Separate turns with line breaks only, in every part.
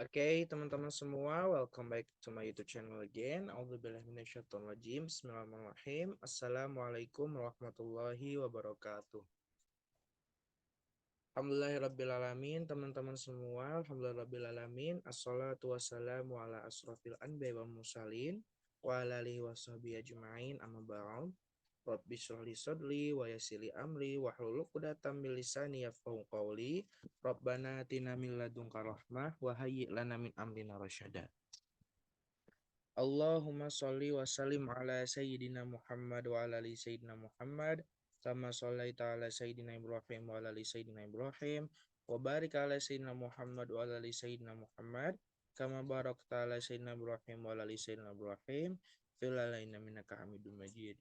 Oke, teman-teman semua, welcome back to my YouTube channel again. A'udzubillahi minasyaitonirrajim. Bismillahirrahmanirrahim. Assalamualaikum warahmatullahi wabarakatuh. Alhamdulillahirrabbilalamin, teman-teman semua. Alhamdulillahirrabbilalamin. Assalatu wassalamu ala asrafil anbiya wal mursalin wa ala alihi washabihi ajma'in amma ba'd. Rabbi shrah li sadri wa yassir li amri wa hlul 'uqdatam min lisani yafqahu qawli. Rabbana atina min ladunka rahmah wa hayyi' lana min amrina rasyada. Allahumma sholli wa sallim ala sayyidina Muhammad wa ala ali sayyidina Muhammad kama shallaita ala sayyidina Ibrahim wa ala ali sayyidina Ibrahim wa barik ala sayyidina Muhammad wa ala ali sayyidina Muhammad kama barakta ala sayyidina Ibrahim wa ala ali sayyidina Ibrahim fil alamin innaka Hamidum Majid.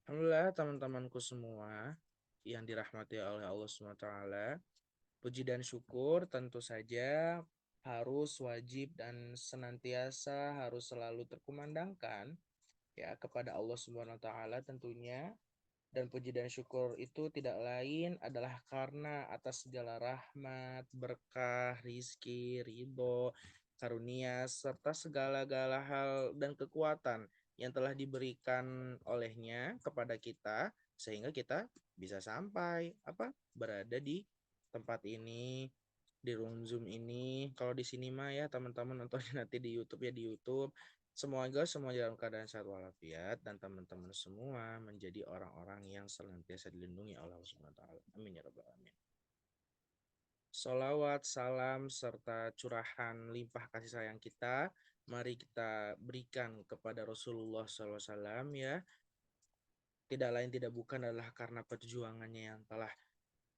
Alhamdulillah teman-temanku semua yang dirahmati oleh Allah SWT, puji dan syukur tentu saja harus wajib dan senantiasa harus selalu terkumandangkan ya kepada Allah Subhanahu wa taala tentunya, dan puji dan syukur itu tidak lain adalah karena atas segala rahmat, berkah, rizki, ridho, karunia serta segala-gala hal dan kekuatan yang telah diberikan olehnya kepada kita sehingga kita bisa sampai berada di tempat ini, di room Zoom ini. Kalau di sini mah ya teman-teman nontonnya nanti di YouTube ya, di YouTube. Semoga semua dalam keadaan sehat walafiat dan teman-teman semua menjadi orang-orang yang senantiasa dilindungi oleh Allah Subhanahu wa taala. Amin ya rabbal alamin. Salawat, salam serta curahan limpah kasih sayang kita mari kita berikan kepada Rasulullah SAW ya. Tidak lain tidak bukan adalah karena perjuangannya yang telah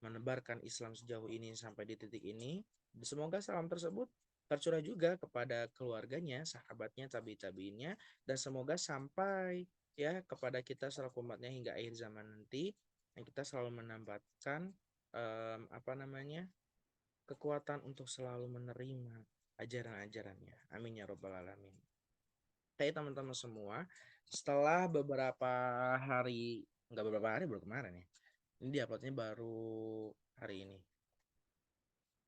menebarkan Islam sejauh ini sampai di titik ini. Semoga salam tersebut tercurah juga kepada keluarganya, sahabatnya, tabi-tabiinnya, dan semoga sampai ya kepada kita selaku umatnya hingga akhir zaman nanti, yang kita selalu menambahkan kekuatan untuk selalu menerima ajaran-ajarannya. Amin ya robbal alamin. Oke teman-teman semua, setelah beberapa hari, nggak beberapa hari, baru kemarin ya, ini diuploadnya baru hari ini.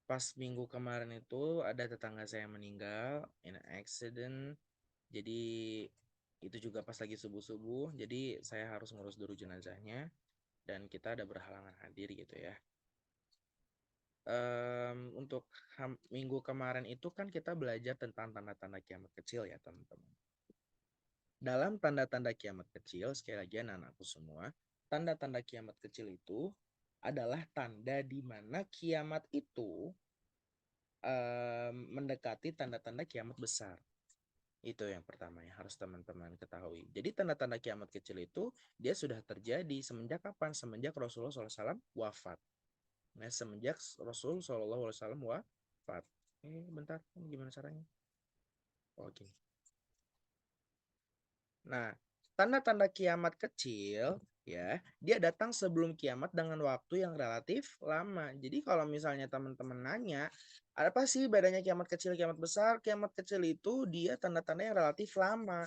Pas minggu kemarin itu ada tetangga saya meninggal in an accident. Jadi itu juga pas lagi subuh-subuh. Jadi saya harus ngurus dulu jenazahnya dan kita ada berhalangan hadir gitu ya. Untuk minggu kemarin itu kan kita belajar tentang tanda-tanda kiamat kecil ya teman-teman. Dalam tanda-tanda kiamat kecil, sekali lagi anak-anakku semua, tanda-tanda kiamat kecil itu adalah tanda di mana kiamat itu mendekati tanda-tanda kiamat besar. Itu yang pertama yang harus teman-teman ketahui. Jadi tanda-tanda kiamat kecil itu dia sudah terjadi semenjak kapan? Semenjak Rasulullah SAW wafat. Nah, semenjak Rasul SAW wafat. Bentar, gimana caranya? Oke. Nah, tanda-tanda kiamat kecil ya, dia datang sebelum kiamat dengan waktu yang relatif lama. Jadi kalau misalnya teman-teman nanya, apa sih bedanya kiamat kecil, kiamat besar? Kiamat kecil itu dia tanda-tanda yang relatif lama.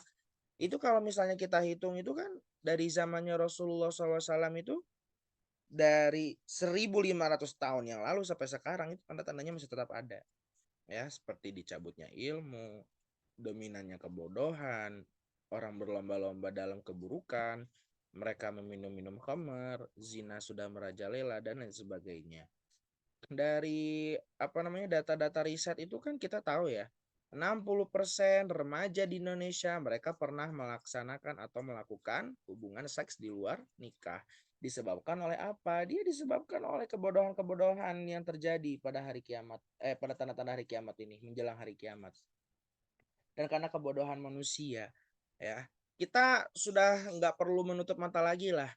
Itu kalau misalnya kita hitung itu kan dari zamannya Rasulullah SAW itu dari 1.500 tahun yang lalu sampai sekarang itu tanda-tandanya masih tetap ada. Ya, seperti dicabutnya ilmu, dominannya kebodohan, orang berlomba-lomba dalam keburukan, mereka meminum-minum khamar, zina sudah merajalela dan lain sebagainya. Dari data-data riset itu kan kita tahu ya, 60% remaja di Indonesia mereka pernah melaksanakan atau melakukan hubungan seks di luar nikah. Disebabkan oleh apa? Dia disebabkan oleh kebodohan-kebodohan yang terjadi pada hari kiamat, pada tanda-tanda hari kiamat ini, menjelang hari kiamat. Dan karena kebodohan manusia, ya, kita sudah nggak perlu menutup mata lagi lah.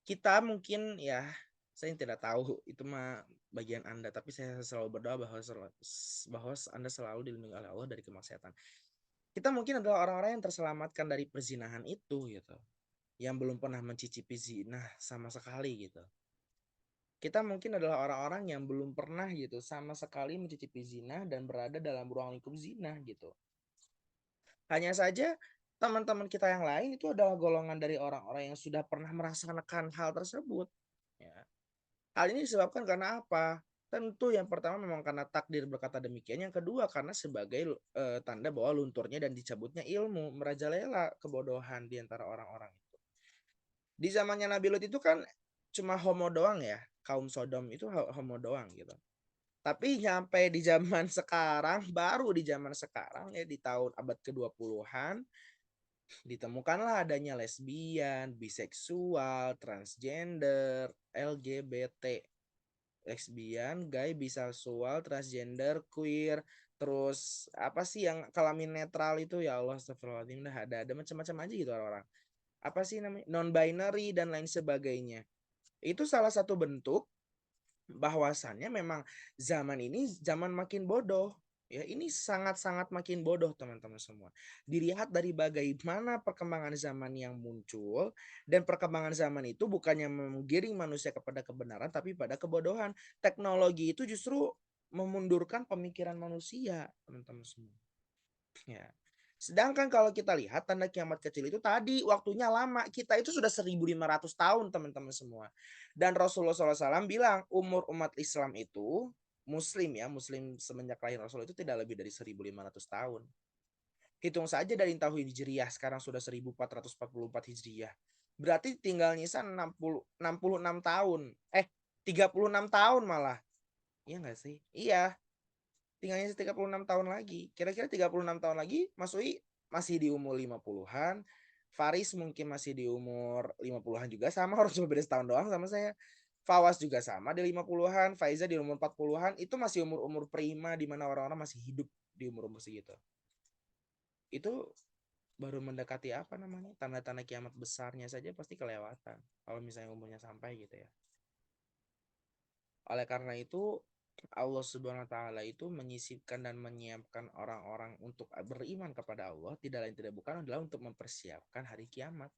Kita mungkin ya, saya tidak tahu itu mah bagian Anda, tapi saya selalu berdoa bahwa Anda selalu dilindungi oleh Allah dari kemaksiatan. Kita mungkin adalah orang-orang yang terselamatkan dari perzinahan itu gitu, yang belum pernah mencicipi zina sama sekali gitu. Kita mungkin adalah orang-orang yang belum pernah gitu sama sekali mencicipi zina dan berada dalam ruang lingkup zina gitu. Hanya saja teman-teman kita yang lain itu adalah golongan dari orang-orang yang sudah pernah merasakan hal tersebut. Ya. Hal ini disebabkan karena apa? Tentu yang pertama memang karena takdir berkata demikian, yang kedua karena sebagai tanda bahwa lunturnya dan dicabutnya ilmu, merajalela kebodohan di antara orang-orang itu. Di zamannya Nabi Lut itu kan cuma homo doang ya, kaum Sodom itu homo doang gitu. Tapi sampai di zaman sekarang, baru di zaman sekarang ya di tahun abad ke-20-an ditemukanlah adanya lesbian, biseksual, transgender, LGBT, lesbian, gay, biseksual, transgender, queer, terus apa sih yang kelamin netral itu, ya Allah astagfirullahaladzim, dah ada macam-macam aja gitu orang-orang. Apa sih namanya? Non binary dan lain sebagainya. Itu salah satu bentuk bahwasannya memang zaman ini zaman makin bodoh. Ya, ini sangat-sangat makin bodoh teman-teman semua. Dilihat dari bagaimana perkembangan zaman yang muncul, dan perkembangan zaman itu bukannya menggiring manusia kepada kebenaran tapi pada kebodohan. Teknologi itu justru memundurkan pemikiran manusia, teman-teman semua. Ya. Sedangkan kalau kita lihat tanda kiamat kecil itu tadi waktunya lama. Kita itu sudah 1.500 tahun teman-teman semua. Dan Rasulullah SAW bilang umur umat Islam itu Muslim ya, Muslim semenjak lahir Rasul itu tidak lebih dari 1.500 tahun. Hitung saja dari tahun Hijriah sekarang sudah 1444 Hijriah. Berarti tinggal nyisa 66 tahun. 36 tahun malah. Iya nggak sih? Iya, tinggalnya 36 tahun lagi. Kira-kira 36 tahun lagi Mas Ui masih di umur 50-an. Faris mungkin masih di umur 50-an juga, sama, harus cuma beda setahun doang sama saya. Fawas juga sama di 50-an, Faiza di umur 40-an. Itu masih umur-umur prima di mana orang-orang masih hidup di umur-umur segitu. Itu baru mendekati apa namanya? Tanda-tanda kiamat besarnya saja pasti kelewatan kalau misalnya umurnya sampai gitu ya. Oleh karena itu Allah Subhanahu wa taala itu menyisipkan dan menyiapkan orang-orang untuk beriman kepada Allah tidak lain tidak bukan adalah untuk mempersiapkan hari kiamat.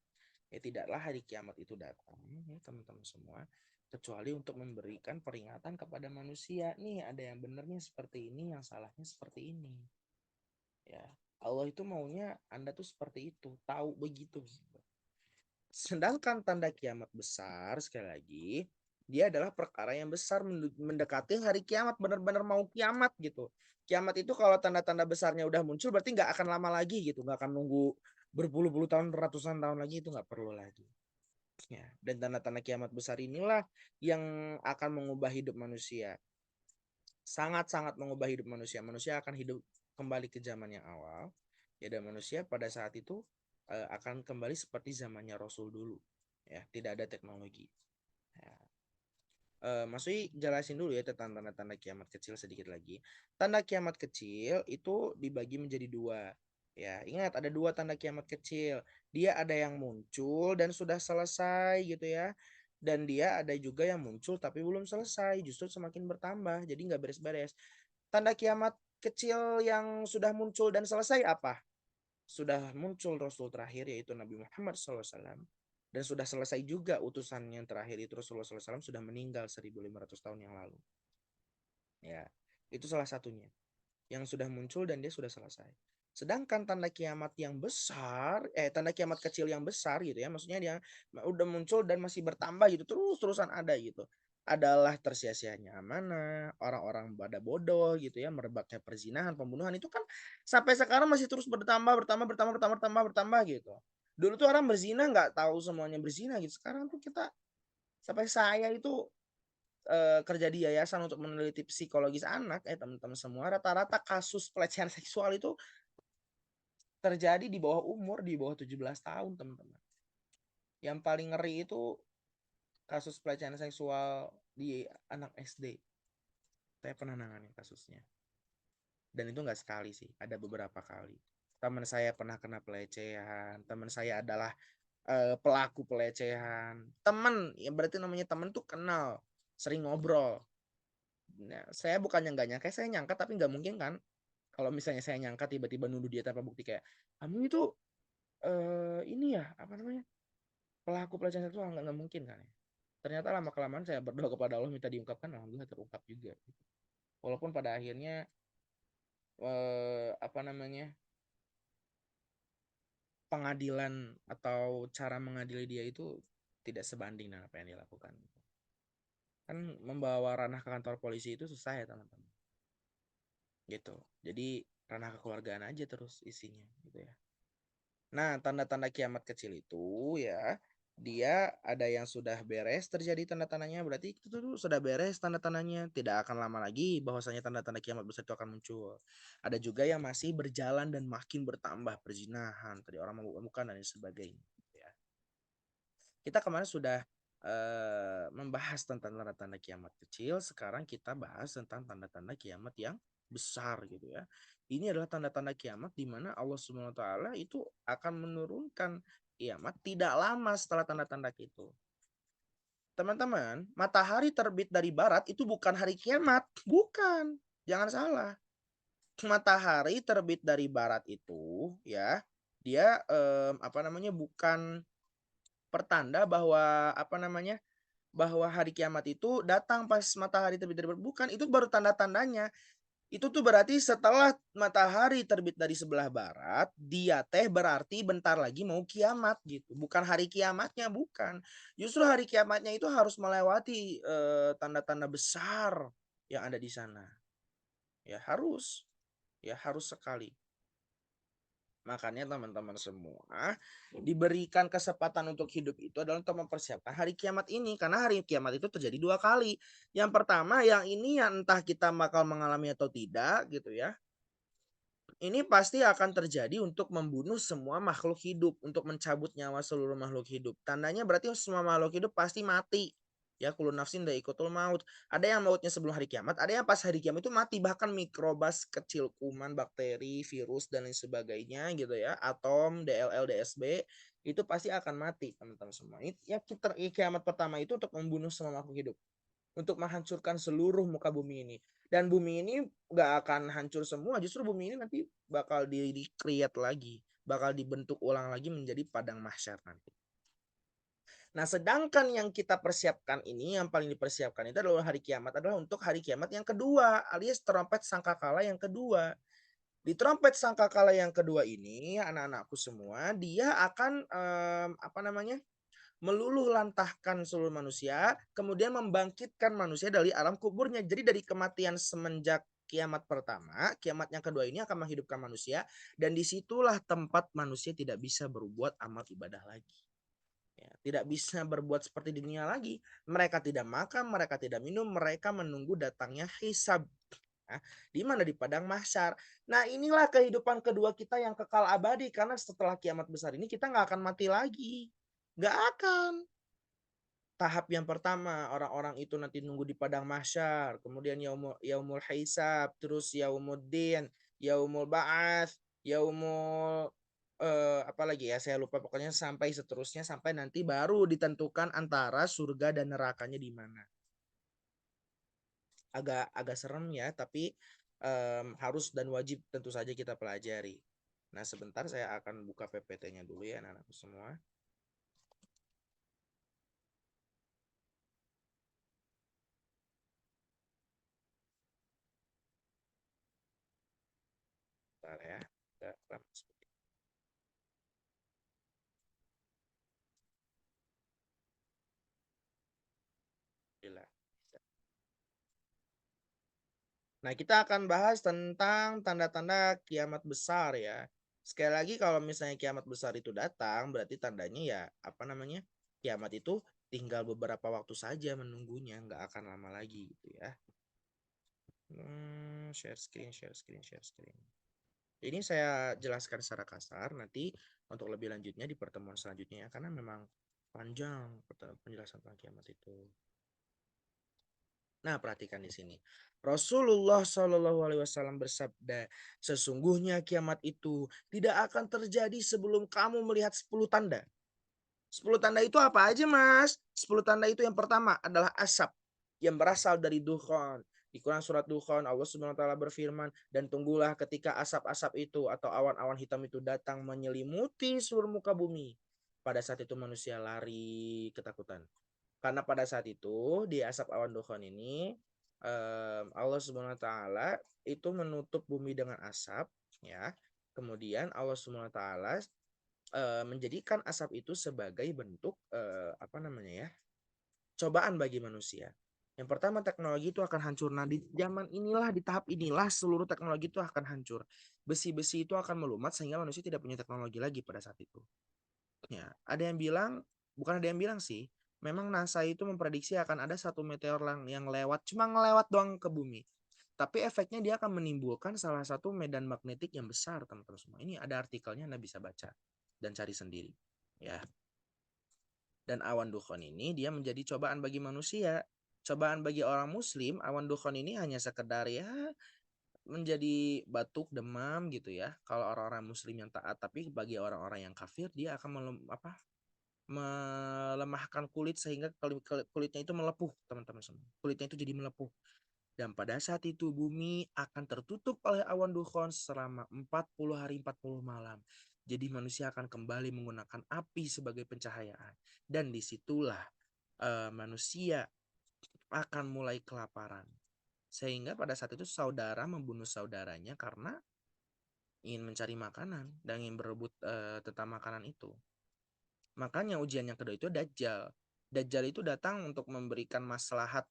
Ya tidaklah hari kiamat itu datang ya teman-teman semua kecuali untuk memberikan peringatan kepada manusia. Nih ada yang benernya seperti ini, yang salahnya seperti ini. Ya, Allah itu maunya Anda tuh seperti itu, tahu begitu. Sedangkan tanda kiamat besar, sekali lagi, dia adalah perkara yang besar mendekati hari kiamat, benar-benar mau kiamat gitu. Kiamat itu kalau tanda-tanda besarnya udah muncul berarti nggak akan lama lagi gitu, nggak akan nunggu berpuluh-puluh tahun, ratusan tahun lagi, itu nggak perlu lagi. Ya, dan tanda-tanda kiamat besar inilah yang akan mengubah hidup manusia. Sangat-sangat mengubah hidup manusia. Manusia akan hidup kembali ke zaman yang awal. Ya, dan manusia pada saat itu akan kembali seperti zamannya Rasul dulu. Ya, tidak ada teknologi. Ya. Mas Wi jelasin dulu ya tentang tanda-tanda kiamat kecil sedikit lagi. Tanda kiamat kecil itu dibagi menjadi dua. Ya, ingat ada dua tanda kiamat kecil. Dia ada yang muncul dan sudah selesai gitu ya. Dan dia ada juga yang muncul tapi belum selesai, justru semakin bertambah. Jadi nggak beres-beres. Tanda kiamat kecil yang sudah muncul dan selesai apa? Sudah muncul Rasul terakhir yaitu Nabi Muhammad SAW, dan sudah selesai juga utusan yang terakhir itu Rasulullah SAW sudah meninggal 1.500 tahun yang lalu. Ya, itu salah satunya yang sudah muncul dan dia sudah selesai. Sedangkan tanda kiamat yang besar, tanda kiamat kecil yang besar gitu ya, maksudnya dia udah muncul dan masih bertambah gitu, terus-terusan ada gitu. Adalah tersia-sianya amanah, orang-orang pada bodoh gitu ya, merebaknya perzinahan, pembunuhan itu kan sampai sekarang masih terus bertambah gitu. Dulu tuh orang berzina nggak tahu semuanya berzina gitu. Sekarang tuh kita sampai saya itu kerja di yayasan untuk meneliti psikologis anak, teman-teman semua, rata-rata kasus pelecehan seksual itu terjadi di bawah umur, di bawah 17 tahun, teman-teman. Yang paling ngeri itu kasus pelecehan seksual di anak SD. Saya pernah nangani kasusnya. Dan itu nggak sekali sih, ada beberapa kali. Teman saya pernah kena pelecehan, teman saya adalah pelaku pelecehan. Teman, ya berarti namanya teman tuh kenal, sering ngobrol. Nah, saya bukannya nggak nyangka, saya nyangka tapi nggak mungkin kan. Kalau misalnya saya nyangka tiba-tiba nuduh dia tanpa bukti kayak kamu itu ini ya apa namanya pelaku pelecehan seksual, nggak mungkin kan ya. Ternyata lama kelamaan saya berdoa kepada Allah minta diungkapkan, alhamdulillah terungkap juga. Walaupun pada akhirnya apa namanya pengadilan atau cara mengadili dia itu tidak sebanding dengan apa yang dia lakukan. Kan membawa ranah ke kantor polisi itu susah ya teman-teman. Gitu. Jadi ranah kekeluargaan aja terus isinya gitu ya. Nah, tanda-tanda kiamat kecil itu ya, dia ada yang sudah beres terjadi tanda-tandanya, berarti itu tuh sudah beres tanda-tandanya, tidak akan lama lagi bahwasanya tanda-tanda kiamat besar itu akan muncul. Ada juga yang masih berjalan dan makin bertambah perzinahan, tadi orang mabuk-mabukan dan lain sebagainya. Ya. Kita kemarin sudah membahas tentang tanda-tanda kiamat kecil, sekarang kita bahas tentang tanda-tanda kiamat yang besar gitu ya. Ini adalah tanda-tanda kiamat di mana Allah Subhanahu wa taala itu akan menurunkan kiamat tidak lama setelah tanda-tanda itu. Teman-teman, matahari terbit dari barat itu bukan hari kiamat, bukan. Jangan salah. Matahari terbit dari barat itu ya, dia apa namanya bukan pertanda bahwa apa namanya bahwa hari kiamat itu datang pas matahari terbit dari barat. Bukan, itu baru tanda-tandanya. Itu tuh berarti setelah matahari terbit dari sebelah barat, dia teh berarti bentar lagi mau kiamat gitu. Bukan hari kiamatnya, bukan. Justru hari kiamatnya itu harus melewati tanda-tanda besar yang ada di sana. Ya harus, ya harus sekali. Makanya teman-teman semua diberikan kesempatan untuk hidup itu adalah untuk mempersiapkan hari kiamat ini. Karena hari kiamat itu terjadi 2 kali. Yang pertama yang ini yang entah kita bakal mengalami atau tidak gitu ya. Ini pasti akan terjadi untuk membunuh semua makhluk hidup. Untuk mencabut nyawa seluruh makhluk hidup. Tandanya berarti semua makhluk hidup pasti mati. Ya, kullu nafsin dha'iqatul maut. Ada yang mautnya sebelum hari kiamat, ada yang pas hari kiamat itu mati, bahkan mikrobas kecil, kuman, bakteri, virus dan lain sebagainya gitu ya, atom, DLL, DSB itu pasti akan mati teman-teman semua. Ya, kiamat pertama itu untuk membunuh semua makhluk hidup, untuk menghancurkan seluruh muka bumi ini. Dan bumi ini nggak akan hancur semua, justru bumi ini nanti bakal di-create lagi, bakal dibentuk ulang lagi menjadi padang mahsyar nanti. Nah, sedangkan yang kita persiapkan ini, yang paling dipersiapkan itu adalah hari kiamat, adalah untuk hari kiamat yang kedua, alias trompet sangkakala yang kedua. Di trompet sangkakala yang kedua ini, anak-anakku semua, dia akan apa namanya? Meluluh lantahkan seluruh manusia, kemudian membangkitkan manusia dari alam kuburnya. Jadi dari kematian semenjak kiamat pertama, kiamat yang kedua ini akan menghidupkan manusia, dan disitulah tempat manusia tidak bisa berbuat amal ibadah lagi. Ya, tidak bisa berbuat seperti di dunia lagi. Mereka tidak makan, mereka tidak minum, mereka menunggu datangnya hisab. Nah, di mana di padang mahsyar. Nah, inilah kehidupan kedua kita yang kekal abadi, karena setelah kiamat besar ini kita nggak akan mati lagi. Nggak akan. Tahap yang pertama, orang-orang itu nanti nunggu di padang mahsyar, kemudian yaumul hisab, terus yaumuddin, yaumul ba'ats, yaumul apa lagi ya, saya lupa, pokoknya sampai seterusnya, sampai nanti baru ditentukan antara surga dan nerakanya di mana. Agak agak serem ya, tapi harus dan wajib tentu saja kita pelajari. Nah, sebentar saya akan buka PPT-nya dulu ya anak-anakku semua. Bentar ya. Nah, kita akan bahas tentang tanda-tanda kiamat besar ya. Sekali lagi, kalau misalnya kiamat besar itu datang, berarti tandanya ya apa namanya? Kiamat itu tinggal beberapa waktu saja menunggunya, nggak akan lama lagi gitu ya. Share screen, share screen, share screen. Ini saya jelaskan secara kasar, nanti untuk lebih lanjutnya di pertemuan selanjutnya ya, karena memang panjang penjelasan tentang kiamat itu. Nah, perhatikan di sini. Rasulullah Shallallahu Alaihi Wasallam bersabda, sesungguhnya kiamat itu tidak akan terjadi sebelum kamu melihat 10 tanda. 10 tanda itu apa aja, Mas? 10 tanda itu yang pertama adalah asap yang berasal dari dukhan. Di Quran surat Dukhan, Allah Subhanahu wa taala berfirman, dan tunggulah ketika asap-asap itu atau awan-awan hitam itu datang menyelimuti seluruh muka bumi. Pada saat itu manusia lari ketakutan. Karena pada saat itu di asap awan dukhan ini Allah Subhanahu wa taala itu menutup bumi dengan asap ya. Kemudian Allah Subhanahu wa taala menjadikan asap itu sebagai bentuk apa namanya ya? Cobaan bagi manusia. Yang pertama teknologi itu akan hancur. Nah di zaman inilah, di tahap inilah seluruh teknologi itu akan hancur. Besi-besi itu akan melumat sehingga manusia tidak punya teknologi lagi pada saat itu. Ya, ada yang bilang, bukan ada yang bilang sih, memang NASA itu memprediksi akan ada satu meteor yang lewat, cuma ngelewat doang ke bumi. Tapi efeknya dia akan menimbulkan salah satu medan magnetik yang besar, teman-teman semua. Ini ada artikelnya, Anda bisa baca dan cari sendiri. Ya. Dan awan dukhon ini dia menjadi cobaan bagi manusia. Cobaan bagi orang muslim, awan dukhon ini hanya sekedar ya menjadi batuk, demam gitu ya. Kalau orang-orang muslim yang taat, tapi bagi orang-orang yang kafir dia akan melemahkan kulit sehingga kulitnya itu melepuh, teman-teman semua. Kulitnya itu jadi melepuh. Dan pada saat itu bumi akan tertutup oleh awan dukhon selama 40 hari 40 malam. Jadi manusia akan kembali menggunakan api sebagai pencahayaan. Dan disitulah manusia akan mulai kelaparan. Sehingga pada saat itu saudara membunuh saudaranya karena ingin mencari makanan dan ingin berebut tentang makanan itu. Makanya ujian yang kedua itu Dajjal. Dajjal itu datang untuk memberikan maslahat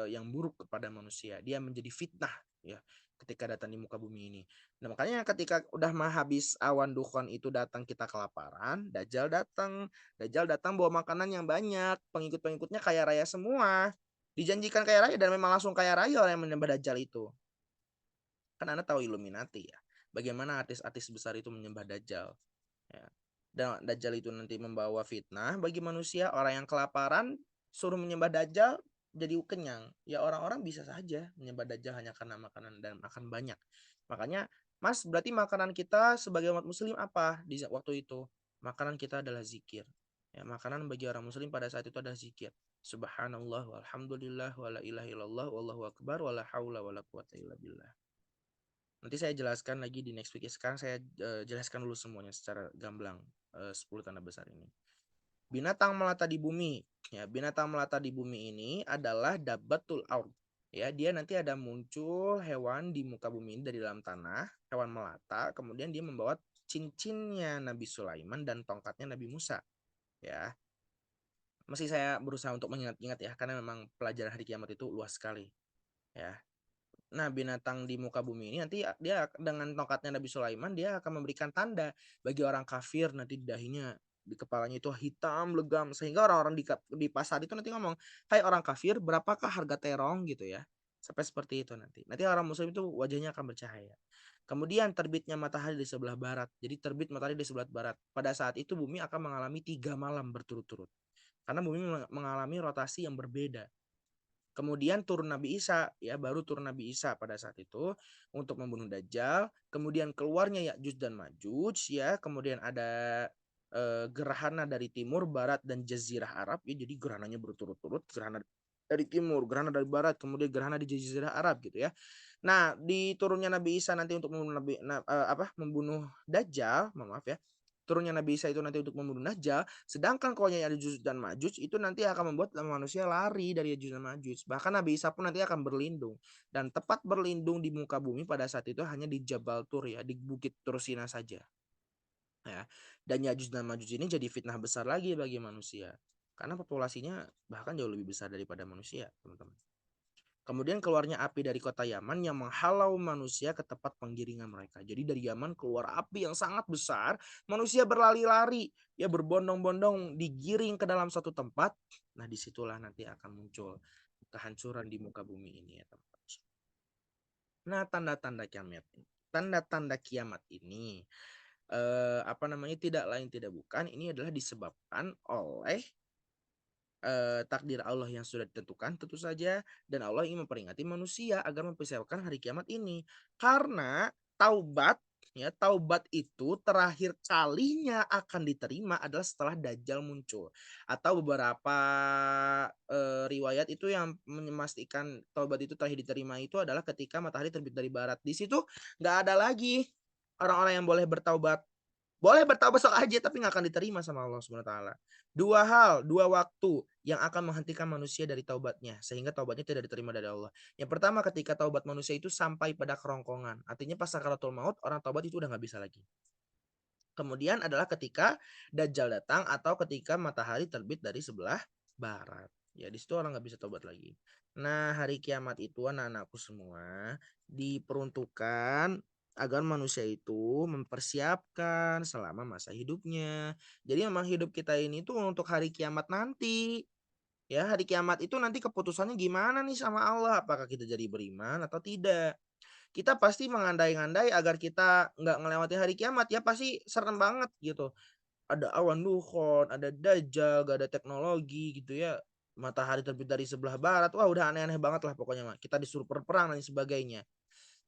yang buruk kepada manusia. Dia menjadi fitnah ya ketika datang di muka bumi ini. Nah, makanya ketika udah mah habis awan dukhon itu datang kita kelaparan, Dajjal datang. Dajjal datang bawa makanan yang banyak, pengikut-pengikutnya kaya raya semua. Dijanjikan kaya raya dan memang langsung kaya raya orang yang menyembah Dajjal itu. Kan Anda tahu Illuminati ya. Bagaimana artis-artis besar itu menyembah Dajjal. Ya. Dan Dajjal itu nanti membawa fitnah bagi manusia. Orang yang kelaparan suruh menyembah Dajjal jadi kenyang. Ya orang-orang bisa saja menyembah Dajjal hanya karena makanan dan makan banyak. Makanya, Mas, berarti makanan kita sebagai umat muslim apa di waktu itu? Makanan kita adalah zikir. Ya, makanan bagi orang muslim pada saat itu adalah zikir. Subhanallah walhamdulillah wala ilaha illallah wallahu akbar wala haula wala quwata illa billah. Nanti saya jelaskan lagi di next week. Sekarang saya jelaskan dulu semuanya secara gamblang 10 tanda besar ini. Binatang melata di bumi. Ya, binatang melata di bumi ini adalah dabbatul ard. Ya, dia nanti ada muncul hewan di muka bumi ini dari dalam tanah, hewan melata, kemudian dia membawa cincinnya Nabi Sulaiman dan tongkatnya Nabi Musa. Ya, masih saya berusaha untuk mengingat-ingat ya, karena memang pelajaran hari kiamat itu luas sekali. Ya, nah, binatang di muka bumi ini nanti dia dengan tongkatnya Nabi Sulaiman dia akan memberikan tanda bagi orang kafir nanti di dahinya di kepalanya itu hitam legam sehingga orang-orang di pasar itu nanti ngomong, "Hai orang kafir, berapakah harga terong?" gitu ya. Sampai seperti itu nanti. Nanti orang muslim itu wajahnya akan bercahaya. Kemudian terbitnya matahari di sebelah barat. Jadi terbit matahari di sebelah barat. Pada saat itu bumi akan mengalami 3 malam berturut-turut. Karena bumi mengalami rotasi yang berbeda. Kemudian turun Nabi Isa, ya baru turun Nabi Isa pada saat itu untuk membunuh Dajjal. Kemudian keluarnya Ya'juj dan Ma'juj, ya. Kemudian ada gerhana dari timur, barat, dan jazirah Arab. Ya, jadi gerhananya berturut-turut, gerhana dari timur, gerhana dari barat, kemudian gerhana di jazirah Arab gitu ya. Nah, di turunnya Nabi Isa nanti untuk membunuh membunuh Dajjal, maaf ya. Turunnya Nabi Isa itu nanti untuk membunuh Dajjal, sedangkan kalau Ya'juj dan Ma'juj itu nanti akan membuat manusia lari dari Ya'juj dan Ma'juj. Bahkan Nabi Isa pun nanti akan berlindung. Dan tepat berlindung di muka bumi pada saat itu hanya di Jabal Tur ya, di Bukit Tursina saja. Ya. Dan Ya'juj dan Ma'juj ini jadi fitnah besar lagi bagi manusia. Karena populasinya bahkan jauh lebih besar daripada manusia, teman-teman. Kemudian keluarnya api dari kota Yaman yang menghalau manusia ke tempat penggiringan mereka. Jadi dari Yaman keluar api yang sangat besar, manusia berlari-lari, ya berbondong-bondong digiring ke dalam satu tempat. Nah, disitulah nanti akan muncul kehancuran di muka bumi ini ya teman-teman. Nah, tanda-tanda kiamat ini tidak lain tidak bukan ini adalah disebabkan oleh takdir Allah yang sudah ditentukan tentu saja dan Allah ingin memperingati manusia agar mempersiapkan hari kiamat ini. Karena taubat taubat itu terakhir kalinya akan diterima adalah setelah Dajjal muncul. Atau beberapa riwayat itu yang memastikan taubat itu terakhir diterima itu adalah ketika matahari terbit dari barat. Di situ nggak ada lagi orang-orang yang boleh bertaubat. Boleh bertaubat sok aja tapi nggak akan diterima sama Allah Subhanahu wa taala. Dua waktu yang akan menghentikan manusia dari taubatnya sehingga taubatnya tidak diterima dari Allah. Yang pertama ketika taubat manusia itu sampai pada kerongkongan. Artinya pas sakaratul maut orang taubat itu udah nggak bisa lagi. Kemudian adalah ketika Dajjal datang atau ketika matahari terbit dari sebelah barat. Ya di situ orang nggak bisa taubat lagi. Nah, hari kiamat itu anak-anakku semua diperuntukkan agar manusia itu mempersiapkan selama masa hidupnya. Jadi memang hidup kita ini tuh untuk hari kiamat nanti. Ya, hari kiamat itu nanti keputusannya gimana nih sama Allah? Apakah kita jadi beriman atau tidak? Kita pasti mengandai-andai agar kita nggak ngelewati hari kiamat ya pasti serem banget gitu. Ada awan dukhon, ada dajjal, gak ada teknologi gitu ya. Matahari terbit dari sebelah barat. Wah, udah aneh-aneh banget lah pokoknya mah. Kita disuruh berperang dan sebagainya.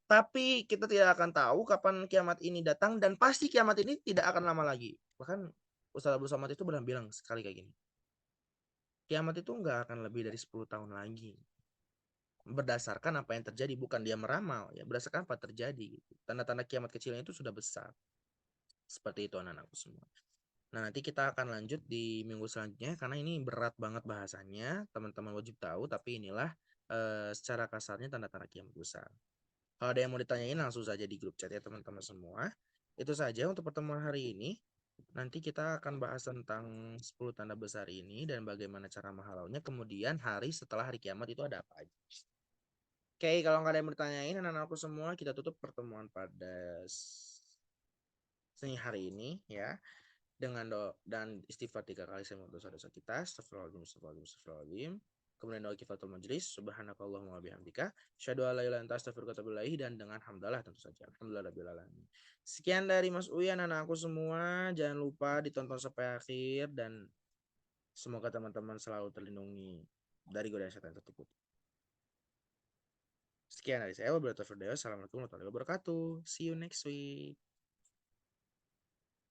Tapi kita tidak akan tahu kapan kiamat ini datang dan pasti kiamat ini tidak akan lama lagi. Bahkan Ustaz Abdul Somad itu pernah bilang sekali kayak gini. Kiamat itu nggak akan lebih dari 10 tahun lagi. Berdasarkan apa yang terjadi, bukan dia meramal ya, berdasarkan apa terjadi gitu. Tanda-tanda kiamat kecilnya itu sudah besar. Seperti itu anak-anakku semua. Nah, nanti kita akan lanjut di minggu selanjutnya karena ini berat banget bahasannya. Teman-teman wajib tahu, tapi inilah secara kasarnya tanda-tanda kiamat besar. Kalau ada yang mau ditanyain langsung saja di grup chat ya teman-teman semua. Itu saja untuk pertemuan hari ini. Nanti kita akan bahas tentang 10 tanda besar ini dan bagaimana cara menghalaunya. Kemudian hari setelah hari kiamat itu ada apa aja. Oke, kalau nggak ada yang mau ditanyain anak-anakku semua, kita tutup pertemuan pada seni hari ini ya dengan dan istighfar 3 kali saya mohon dosa-dosa kita. Astagfirullahaladzim, astagfirullahaladzim, astagfirullahaladzim. Kemudian doa kifatul majlis, subhanakallahumma bihamdika, syadu ala ila anta astaghfiruka wa atubu dan dengan hamdalah tentu saja. Alhamdulillah rabbil alamin. Sekian dari Mas Uyan anak aku semua. Jangan lupa ditonton sampai akhir dan semoga teman-teman selalu terlindungi dari godaan setan tertutup. Sekian dari saya, wabillahi taufiq wal hidayah. Assalamualaikum warahmatullahi wabarakatuh. See you next week.